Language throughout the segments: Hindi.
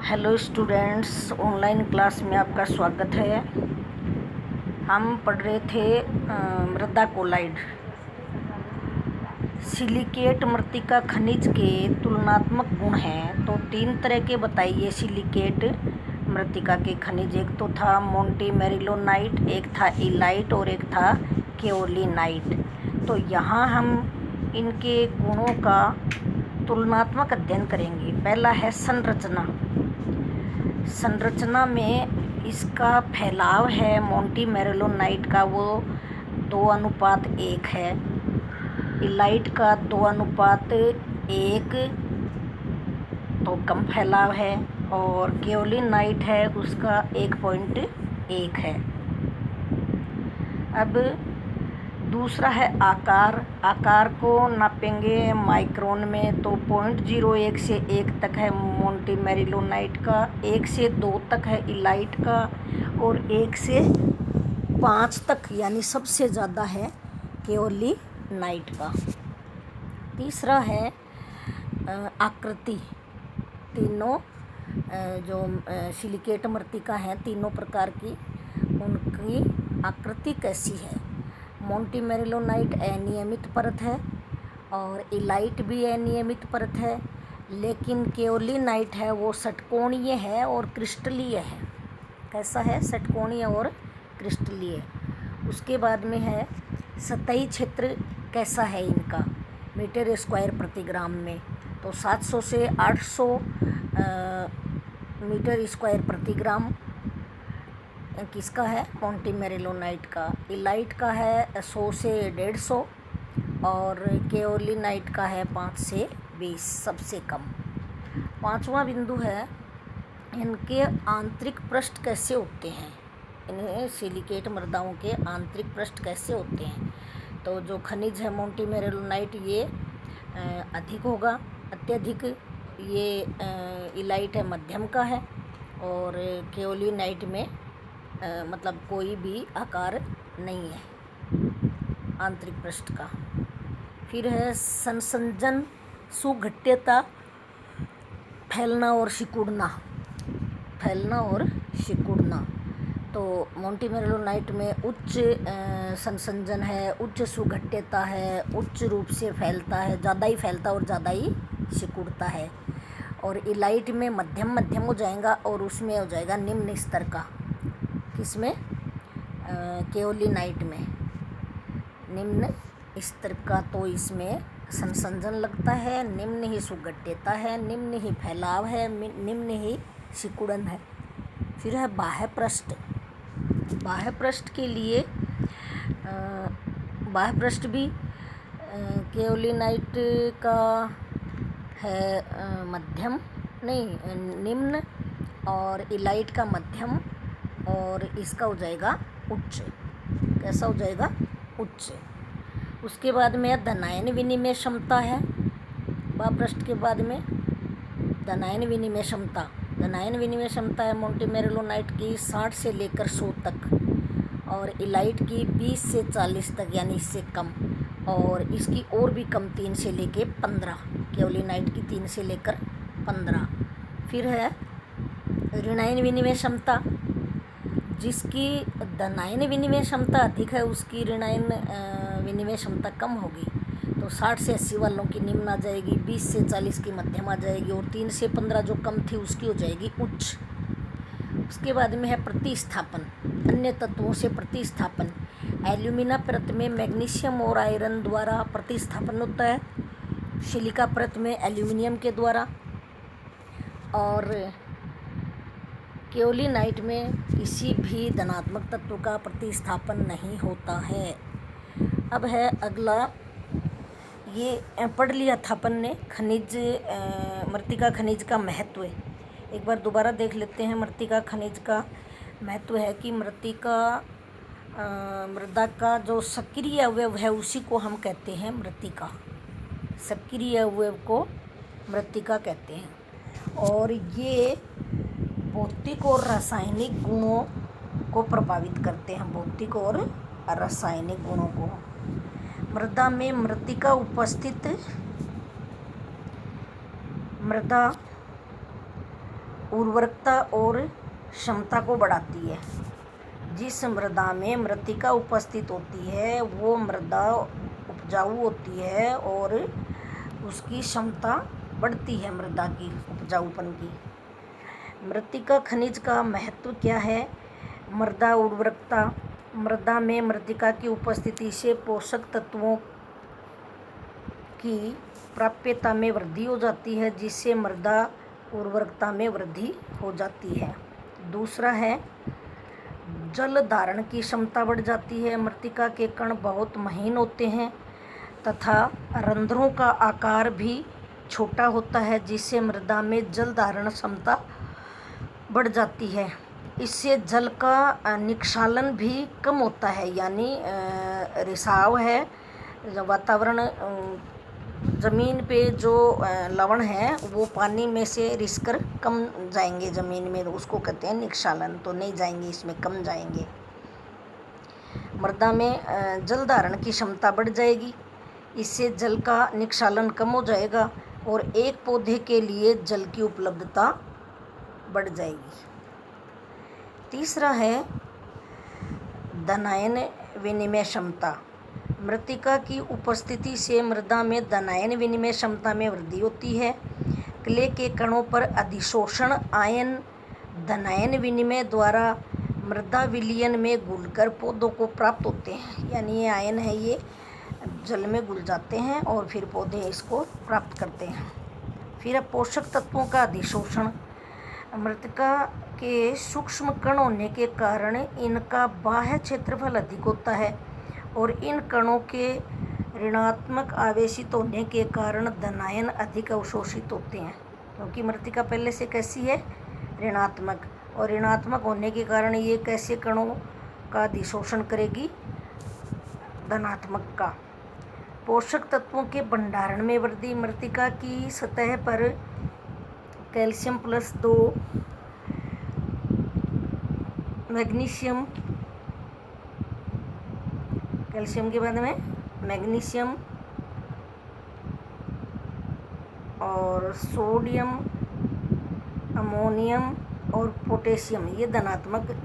हेलो स्टूडेंट्स, ऑनलाइन क्लास में आपका स्वागत है। हम पढ़ रहे थे मृदा कोलाइड। सिलिकेट मृत्तिका खनिज के तुलनात्मक गुण हैं। तो 3 तरह के बताइए सिलिकेट मृत्तिका के खनिज। एक तो था मोंटी मेरिलोनाइट, एक था इलाइट और एक था केओलिनाइट। तो यहाँ हम इनके गुणों का तुलनात्मक अध्ययन करेंगे। पहला है संरचना। संरचना में इसका फैलाव है मोंटी मेरिलोनाइट का, वो 2:1 है। इलाइट का 2:1, तो कम फैलाव है। और केओलिनाइट है, उसका 1.1 है। अब दूसरा है आकार। आकार को नापेंगे माइक्रोन में, तो 0.01 से 1 तक है मोंटी मेरिलोनाइट का, 1 से 2 तक है इलाइट का और 1 से 5 तक यानी सबसे ज़्यादा है केओलिनाइट का। तीसरा है आकृति। तीनों जो सिलिकेट मृत्तिका हैं, तीनों प्रकार की, उनकी आकृति कैसी है। मोंटी मेरिलोनाइट अनियमित परत है और इलाइट भी अनियमित परत है, लेकिन केओलिनाइट है वो षटकोणीय है और क्रिस्टलीय है। कैसा है? षटकोणीय और क्रिस्टलीय। उसके बाद में है सतही क्षेत्र कैसा है इनका मीटर स्क्वायर प्रति ग्राम में। तो 700 से 800 मीटर स्क्वायर प्रति ग्राम किसका है? मोंटी मेरिलोनाइट का। इलाइट का है 100 से 150 और केओलिनाइट का है 5 से 20, सबसे कम। पांचवा बिंदु है इनके आंतरिक पृष्ठ कैसे होते हैं। इन्हें सिलिकेट मृदाओं के आंतरिक पृष्ठ कैसे होते हैं। तो जो खनिज है मोंटी मेरिलोनाइट, ये अधिक होगा, अत्यधिक। ये इलाइट है मध्यम का है और केओलिनाइट में मतलब कोई भी आकार नहीं है आंतरिक पृष्ठ का। फिर है संसंजन, सुघट्यता, फैलना और सिकुड़ना। फैलना और सिकुड़ना। तो मोंटी मेरिलोनाइट में उच्च संसंजन है, उच्च सुघट्यता है, उच्च रूप से फैलता है, ज़्यादा ही फैलता और ज़्यादा ही सिकुड़ता है। और इलाइट में मध्यम मध्यम हो जाएगा और उसमें हो जाएगा निम्न स्तर का। किसमें? केओलिनाइट में निम्न स्तर का। तो इसमें संसंजन लगता है, निम्न ही सुघट्यता है, निम्न ही फैलाव है, निम्न ही सिकुड़न है। फिर है बाह्य पृष्ठ। बाह्य पृष्ठ के लिए बाह्य पृष्ठ भी केओलिनाइट का है मध्यम, नहीं निम्न, और इलाइट का मध्यम, और इसका हो जाएगा उच्च। कैसा हो जाएगा? उच्च। उसके बाद में धनायन विनिमय क्षमता है। बाह्य पृष्ठ के बाद में धनायन विनिमय क्षमता। धनायन विनिमय क्षमता है मोंटी मेरिलोनाइट की 60 से लेकर 100 तक और इलाइट की 20 से 40 तक, यानी इससे कम। और इसकी और भी कम 3 से लेकर 15। केओलिनाइट की 3 से लेकर 15। फिर है ऋणायन विनिमय क्षमता। जिसकी धनायन विनिमय क्षमता अधिक है उसकी ऋणायन विनिमय क्षमता कम होगी। तो 60 से 80 वालों की निम्न आ जाएगी, 20 से 40 की मध्यम आ जाएगी और 3 से 15 जो कम थी उसकी हो जाएगी उच्च। उसके बाद में है प्रतिस्थापन, अन्य तत्वों से प्रतिस्थापन। एल्यूमिना परत में मैग्नीशियम और आयरन द्वारा प्रतिस्थापन होता है, सिलिका परत में एल्यूमिनियम के द्वारा, और केओलिनाइट में किसी भी धनात्मक तत्व का प्रतिस्थापन नहीं होता है। अब है अगला, ये पढ़ लिया था अपन ने खनिज, मृत्तिका खनिज का महत्व। एक बार दोबारा देख लेते हैं। मृत्तिका खनिज का महत्व है कि मृदा का जो सक्रिय अवयव है उसी को हम कहते हैं मृत्तिका। सक्रिय अवयव को मृत्तिका कहते हैं। और ये भौतिक और रासायनिक गुणों को प्रभावित करते हैं। भौतिक और रासायनिक गुणों को। मृदा में मृत्तिका उपस्थित मृदा उर्वरकता और क्षमता को बढ़ाती है। जिस मृदा में मृत्तिका उपस्थित होती है वो मृदा उपजाऊ होती है और उसकी क्षमता बढ़ती है मृदा की उपजाऊपन की। मृत्तिका खनिज का महत्व क्या है? मृदा उर्वरकता। मृदा में मृत्तिका की उपस्थिति से पोषक तत्वों की प्राप्यता में वृद्धि हो जाती है, जिससे मृदा उर्वरकता में वृद्धि हो जाती है। दूसरा है जल धारण की क्षमता बढ़ जाती है। मृत्तिका के कण बहुत महीन होते हैं तथा रंध्रों का आकार भी छोटा होता है, जिससे मृदा में जल धारण क्षमता बढ़ जाती है। इससे जल का निक्षालन भी कम होता है, यानी रिसाव है, वातावरण ज़मीन पे जो लवण है वो पानी में से रिसकर कम जाएंगे ज़मीन में, उसको कहते हैं निक्षालन। तो नहीं जाएंगे, इसमें कम जाएंगे। मृदा में जल धारण की क्षमता बढ़ जाएगी, इससे जल का निक्षालन कम हो जाएगा और एक पौधे के लिए जल की उपलब्धता बढ़ जाएगी। तीसरा है धनायन विनिमय क्षमता। मृत्तिका की उपस्थिति से मृदा में धनायन विनिमय क्षमता में वृद्धि होती है। क्ले के कणों पर अधिशोषण आयन धनायन विनिमय द्वारा मृदा विलयन में घुलकर पौधों को प्राप्त होते हैं, यानी ये आयन है, ये जल में घुल जाते हैं और फिर पौधे इसको प्राप्त करते हैं। फिर अब पोषक तत्वों का अधिशोषण। मृत्तिका के सूक्ष्म कण होने के कारण इनका बाह्य क्षेत्रफल अधिक होता है और इन कणों के ऋणात्मक आवेशित होने के कारण धनायन अधिक अवशोषित होते हैं, क्योंकि मृत्तिका पहले से कैसी है? ऋणात्मक। और ऋणात्मक होने के कारण ये कैसे कणों का अधिशोषण करेगी? धनात्मक का। पोषक तत्वों के भंडारण में वृद्धि। मृत्तिका की सतह पर कैल्शियम +2, मैग्नीशियम, कैल्शियम के बाद में मैग्नीशियम और सोडियम, अमोनियम और पोटेशियम, ये धनात्मक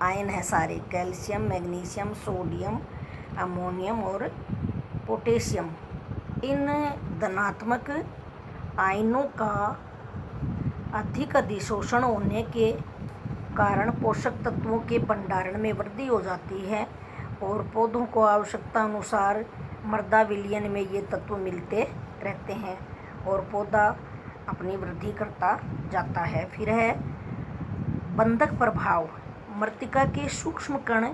आयन है सारे। कैल्शियम, मैग्नीशियम, सोडियम, अमोनियम और पोटेशियम। इन धनात्मक आयनों का अधिक अधिशोषण होने के कारण पोषक तत्वों के भंडारण में वृद्धि हो जाती है और पौधों को आवश्यकता अनुसार मृदा विलयन में ये तत्व मिलते रहते हैं और पौधा अपनी वृद्धि करता जाता है। फिर है बंधक प्रभाव। मृत्तिका के सूक्ष्म कण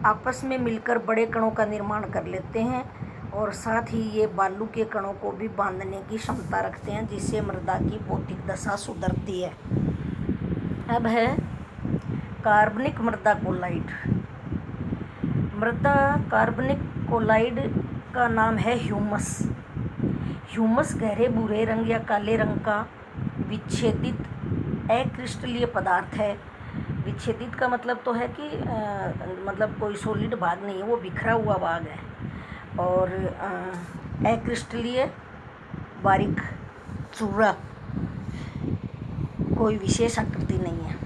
आपस में मिलकर बड़े कणों का निर्माण कर लेते हैं और साथ ही ये बालू के कणों को भी बांधने की क्षमता रखते हैं, जिससे मृदा की भौतिक दशा सुधरती है। अब है कार्बनिक मृदा कोलाइड। मृदा कार्बनिक कोलाइड का नाम है ह्यूमस। ह्यूमस गहरे भूरे रंग या काले रंग का विच्छेदित अक्रिस्टलीय पदार्थ है। विच्छेदित का मतलब तो है कि मतलब कोई सॉलिड भाग नहीं है, वो बिखरा हुआ भाग है। और अक्रिस्टलीय बारीक चूड़ा, कोई विशेष आकृति नहीं है,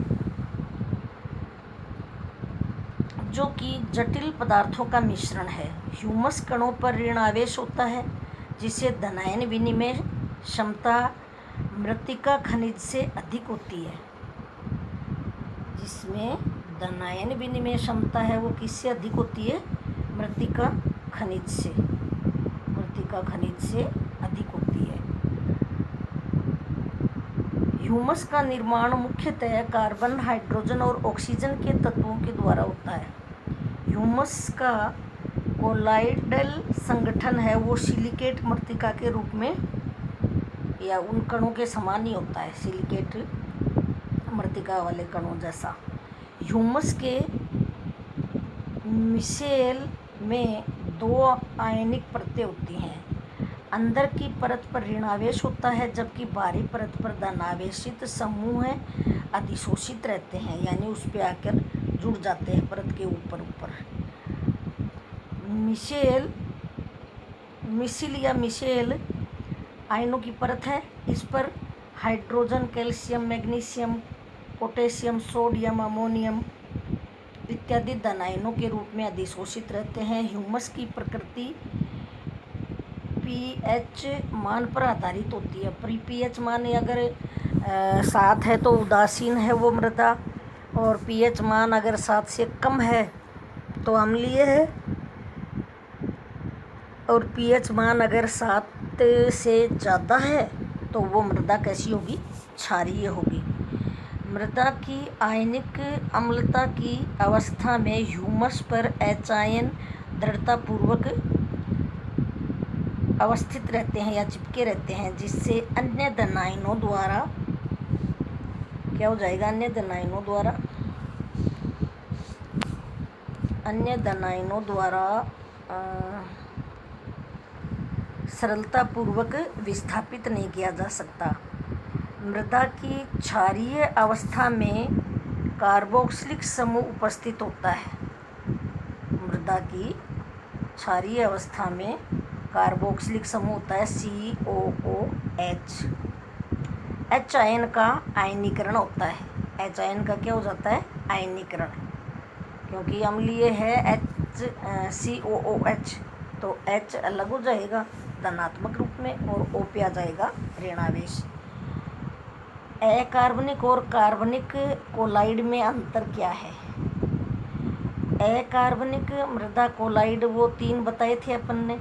जो कि जटिल पदार्थों का मिश्रण है। ह्यूमस कणों पर ऋण आवेश होता है, जिससे धनायन विनिमय क्षमता मृत्तिका खनिज से अधिक होती है। जिसमें धनायन विनिमय क्षमता है वो किससे अधिक होती है? मृत्तिका खनिज से। मृत्तिका खनिज से अधिक होती है। ह्यूमस का निर्माण मुख्यतः कार्बन, हाइड्रोजन और ऑक्सीजन के तत्वों के द्वारा होता है। ह्यूमस का कोलाइडल संगठन है वो सिलिकेट मृत्तिका के रूप में या उन कणों के समान ही होता है, सिलिकेट मृत्तिका वाले कणों जैसा। ह्यूमस के मिशेल में 2 आयनिक परतें होती हैं। अंदर की परत पर ऋणावेश होता है, जबकि बाहरी परत पर धनावेशित समूह अधिशोषित रहते हैं, यानी उस पर आकर जुड़ जाते हैं परत के ऊपर। मिशेल आयनों की परत है। इस पर hydrogen, calcium, magnesium, potassium, sodium, ammonium इत्यादि धन आयनों के रूप में अधिशोषित रहते हैं। ह्यूमस की प्रकृति पीएच मान पर आधारित होती है। पीएच मान अगर 7 है तो उदासीन है वो मृदा, और पीएच मान अगर 7 से कम है तो अम्लीय है, और पीएच मान अगर 7 से ज़्यादा है तो वो मृदा कैसी होगी? क्षारीय होगी। मृदा की आयनिक अम्लता की अवस्था में ह्यूमस पर एच आयन दृढ़तापूर्वक अवस्थित रहते हैं या चिपके रहते हैं, जिससे अन्य धन आयनों द्वारा क्या हो जाएगा? अन्य धन आयनों द्वारा सरलतापूर्वक विस्थापित नहीं किया जा सकता। मृदा की क्षारीय अवस्था में कार्बोक्सिलिक समूह उपस्थित होता है। मृदा की क्षारीय अवस्था में कार्बोक्सिलिक समूह होता है COOH। एच आयन का आयनीकरण होता है। एच आयन का क्या हो जाता है? आयनीकरण, क्योंकि अम्लीय है COOH, तो H अलग हो जाएगा धनात्मक रूप में और O पे आ जाएगा ऋणावेश। अकार्बनिक और कार्बनिक कोलाइड में अंतर क्या है? अकार्बनिक मृदा कोलाइड वो 3 बताए थे अपन ने।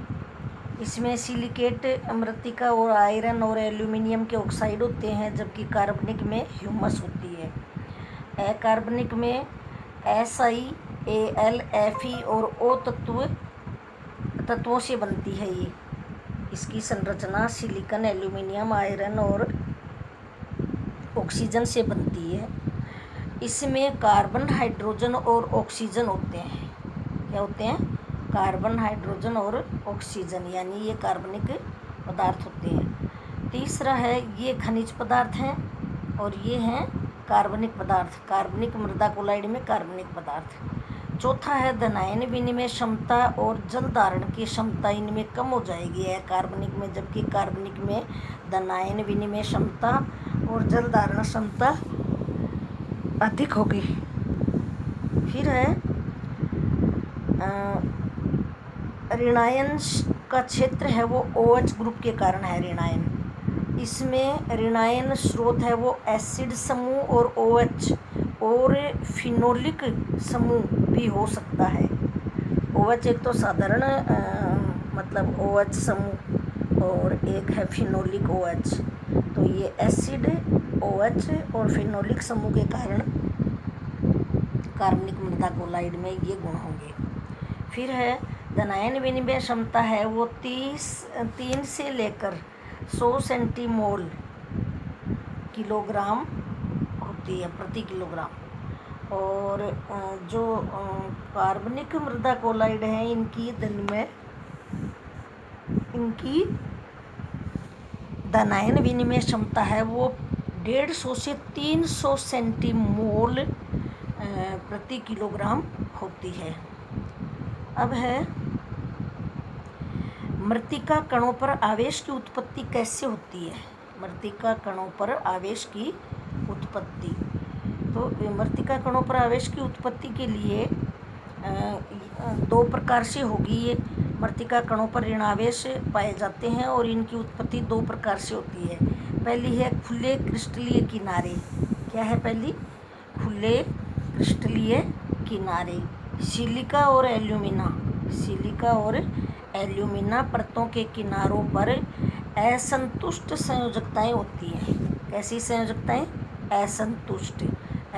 इसमें सिलिकेट मृतिका और आयरन और एल्यूमिनियम के ऑक्साइड होते हैं, जबकि कार्बनिक में ह्यूमस होती है। अकार्बनिक में SiAl, Fe और O तत्वों से बनती है। ये इसकी संरचना सिलिकॉन, एल्यूमिनियम, आयरन और ऑक्सीजन से बनती है। इसमें कार्बन, हाइड्रोजन और ऑक्सीजन होते हैं। क्या होते हैं? कार्बन, हाइड्रोजन और ऑक्सीजन, यानी ये कार्बनिक पदार्थ होते हैं। तीसरा है ये खनिज पदार्थ हैं और ये हैं कार्बनिक पदार्थ। कार्बनिक मृदा कोलाइड में कार्बनिक पदार्थ। चौथा है धनायन विनिमय क्षमता और जल धारण की क्षमता इनमें कम हो जाएगी है कार्बनिक में, जबकि कार्बनिक में धनायन विनिमय क्षमता और जल धारण क्षमता अधिक होगी। फिर है ऋणायन का क्षेत्र है वो OH ग्रुप के कारण है ऋणायन। इसमें ऋणायन स्रोत है वो एसिड समूह और OH और फिनोलिक समूह भी हो सकता है। OH एक तो साधारण मतलब OH समूह और एक है फिनोलिक OH, तो ये एसिड OH और फिनोलिक समूह के कारण कार्बनिक मृदा कोलाइड में ये गुण होंगे। फिर है धनायन विनिमय क्षमता है वो 3 से लेकर 100 सेंटीमोल किलोग्राम होती है प्रति किलोग्राम। और जो कार्बनिक मृदा कोलाइड है इनकी धनायन विनिमय क्षमता है वो 150 से 300 सेंटीमोल प्रति किलोग्राम होती है। अब है मृतिका कणों पर आवेश की उत्पत्ति कैसे होती है? मृतिका कणों पर आवेश की उत्पत्ति, तो मृतिका कणों पर आवेश की उत्पत्ति के लिए 2 प्रकार से होगी। ये मृतिका कणों पर ऋणावेश पाए जाते हैं और इनकी उत्पत्ति 2 प्रकार से होती है। पहली है खुले क्रिस्टलीय किनारे। क्या है पहली? खुले क्रिस्टलीय किनारे। सिलिका और एल्यूमिना परतों के किनारों पर असंतुष्ट संयोजकताएं होती हैं। कैसी संयोजकताएं?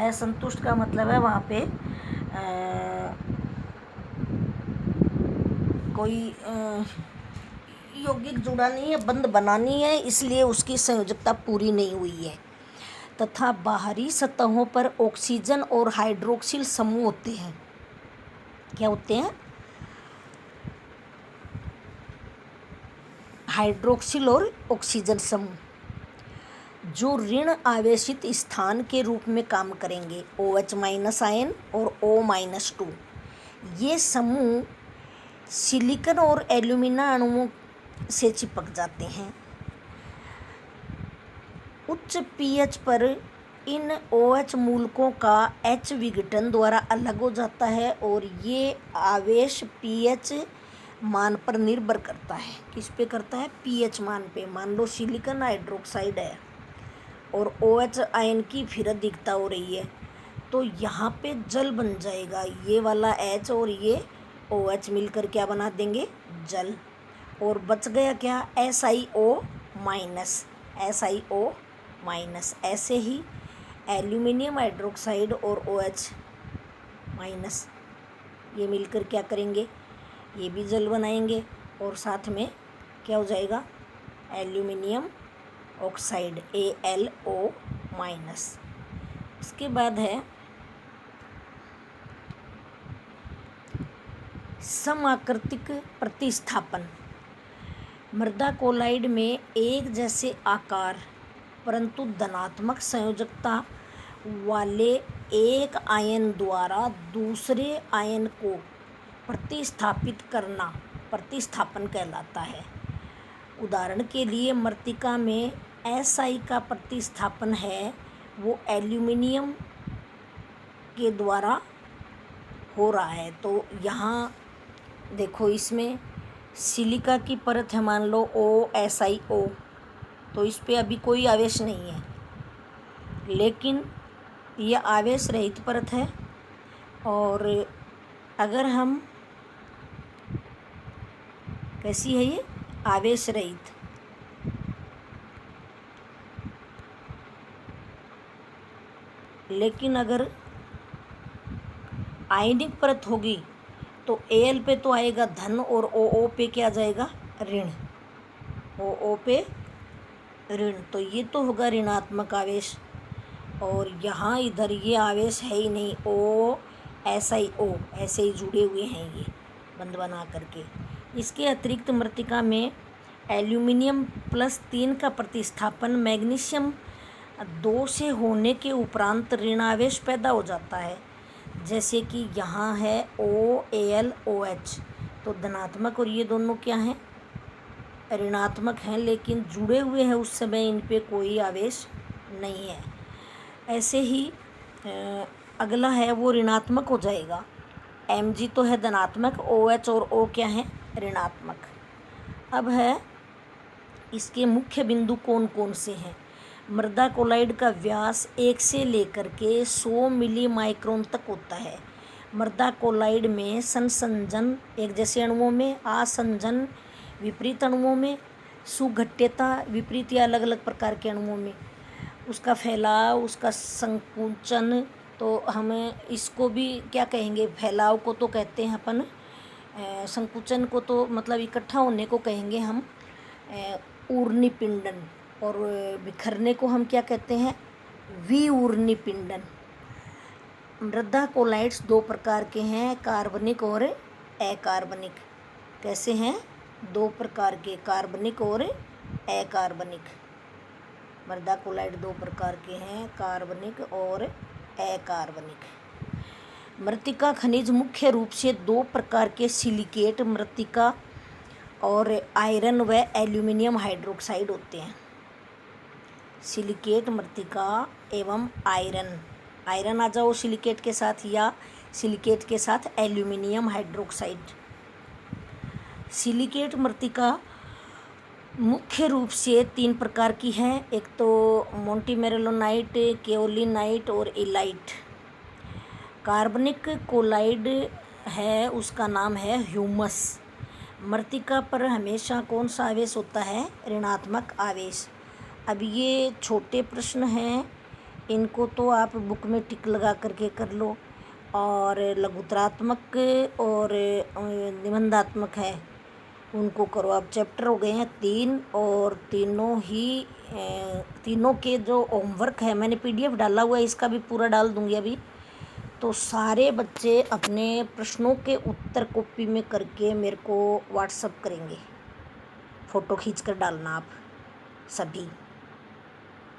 असंतुष्ट का मतलब है वहाँ पे कोई यौगिक जुड़ा नहीं है, बंध बनानी है, इसलिए उसकी संयोजकता पूरी नहीं हुई है। तथा बाहरी सतहों पर ऑक्सीजन और हाइड्रोक्सिल समूह होते हैं। क्या होते हैं? हाइड्रोक्सिल और ऑक्सीजन समूह, जो ऋण आवेशित स्थान के रूप में काम करेंगे। OH- आयन और O-2 ये समूह सिलिकॉन और एल्यूमिना अणुओं से चिपक जाते हैं। उच्च पीएच पर इन OH मूलकों का H विघटन द्वारा अलग हो जाता है और ये आवेश पीएच मान पर निर्भर करता है। किस पे करता है? पीएच मान पे। मान लो सिलिकॉन हाइड्रोक्साइड है और OH आयन की फिर अधिकता हो रही है, तो यहाँ पे जल बन जाएगा। ये वाला H और ये OH मिलकर क्या बना देंगे? जल। और बच गया क्या? SiO minus. SiO minus. ऐसे ही एल्यूमिनियम हाइड्रोक्साइड और OH माइनस ये मिलकर क्या करेंगे? ये भी जल बनाएंगे और साथ में क्या हो जाएगा? Aluminium oxide AlO minus. इसके बाद है समाकृतिक प्रतिस्थापन। मृदा कोलाइड में एक जैसे आकार परंतु धनात्मक संयोजकता वाले एक आयन द्वारा दूसरे आयन को प्रतिस्थापित करना प्रतिस्थापन कहलाता है। उदाहरण के लिए मृत्तिका में Si का प्रतिस्थापन है वो एल्यूमिनियम के द्वारा हो रहा है। तो यहाँ देखो, इसमें सिलिका की परत है, मान लो OSiO, तो इस पे अभी कोई आवेश नहीं है, लेकिन यह आवेश रहित परत है। और अगर हम, कैसी है ये? आवेश रहित। लेकिन अगर आयनिक परत होगी तो Al पे तो आएगा धन और OO पे क्या आ जाएगा? ऋण। OO पे ऋण, तो ये तो होगा ऋणात्मक आवेश। और यहाँ इधर ये आवेश है ही नहीं, OSiO ऐसे ही जुड़े हुए हैं ये बंद बना करके। इसके अतिरिक्त मृत्तिका में एल्यूमिनियम +3 का प्रतिस्थापन मैग्नीशियम 2 से होने के उपरांत ऋणावेश पैदा हो जाता है। जैसे कि यहाँ है OAlOH, तो धनात्मक और ये दोनों क्या हैं? ऋणात्मक हैं, लेकिन जुड़े हुए हैं उस समय इन पे कोई आवेश नहीं है। ऐसे ही अगला है वो ऋणात्मक हो जाएगा। Mg तो है धनात्मक, OH और O क्या है? ऋणात्मक। अब है इसके मुख्य बिंदु कौन कौन से हैं? मृदा कोलाइड का व्यास 1 से लेकर के 100 मिली माइक्रोन तक होता है। मृदा कोलाइड में संसंजन एक जैसे अणुओं में, आसंजन विपरीत अणुओं में, सुघट्यता विपरीत या अलग अलग प्रकार के अणुओं में, उसका फैलाव, उसका संकुचन, तो हमें इसको भी क्या कहेंगे? फैलाव को तो कहते हैं अपन, संकुचन को तो मतलब इकट्ठा होने को कहेंगे हम ऊर्नी पिंडन, और बिखरने को हम क्या कहते हैं? विऊर्नी पिंडन। मृदा कोलाइड्स 2 प्रकार के हैं, कार्बनिक और अकार्बनिक। कैसे हैं? 2 प्रकार के, कार्बनिक और अकार्बनिक। मृदा कोलाइड 2 प्रकार के हैं, कार्बनिक और अकार्बनिक। मृत्तिका खनिज मुख्य रूप से 2 प्रकार के सिलिकेट मृत्तिका और आयरन व एल्यूमिनियम हाइड्रोक्साइड होते हैं। सिलिकेट मृत्तिका एवं आयरन आ जाओ सिलिकेट के साथ, या सिलिकेट के साथ एल्यूमिनियम हाइड्रोक्साइड। सिलिकेट मृत्तिका मुख्य रूप से 3 प्रकार की है। एक तो मोंटीमेरेलोनाइट, केओलिनाइट और इलाइट। कार्बनिक कोलाइड है, उसका नाम है ह्यूमस। मृत्तिका पर हमेशा कौन सा आवेश होता है? ऋणात्मक आवेश। अब ये छोटे प्रश्न हैं, इनको तो आप बुक में टिक लगा करके कर लो। और लघुतरात्मक और निबंधात्मक है, उनको करो। अब चैप्टर हो गए हैं 3, और तीनों के जो होमवर्क है मैंने PDF डाला हुआ है, इसका भी पूरा डाल दूँगी अभी। तो सारे बच्चे अपने प्रश्नों के उत्तर कॉपी में करके मेरे को व्हाट्सअप करेंगे, फ़ोटो खींच कर डालना आप सभी।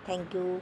Thank you.